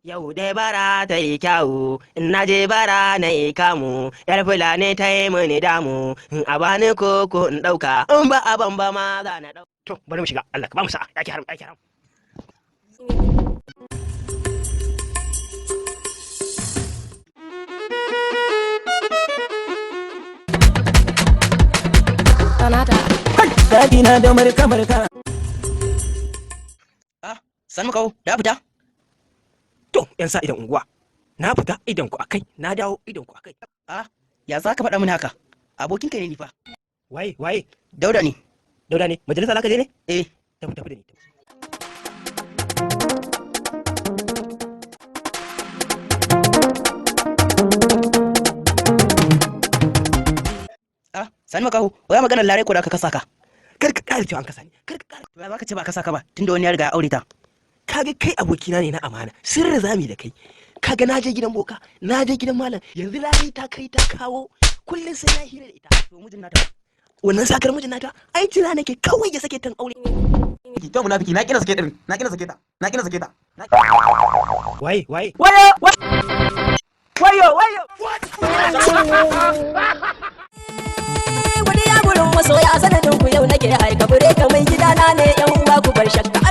Yau dai bara ta yi kyawu, in na je bara na yi kamu, yar fulani ta yi mini damu, in a bani koko in ɗauka, in ba a ban ba ma za na ɗauka. To, bari mu shiga, Allah ka ba mu sa'a, yaki haram, yaki haram. Daɗi na da marka. San mu kawo, da fita? To, ‘yan sa idan unguwa, na fita idan ku akai, na dawo idan ku akai. Ya za ka faɗa mini haka? Abokinka ne ni fa. Waye? Dauda ne. Dauda ne, majalisa za ka je ne? Eh. Tafi da ni. Sani makaho, waya maganar larai ko da ka kasa ka? Kar ka ƙara cewa an kasa ni, kar ka ƙara. To ya zaka ce ba kasa ka ba, tunda wani ya riga ya aure ta. Kaga kai abokina ne na amana, sirri zami da kai. Kaga na je gidan boka, na je gidan malam, yanzu larai ta kai ta kawo, kullum sai na hira da ita. To mijin nata. Wannan sakar mijin nata, ai jira nake kawai ya sake tan aure. To munafiki, na kina sake din, na kina sake ta. Waye? Wayo! Wani ya gurin masoya sanadin ku yau nake aika bure ka mai gidana ne yan uwa ku bar shakka.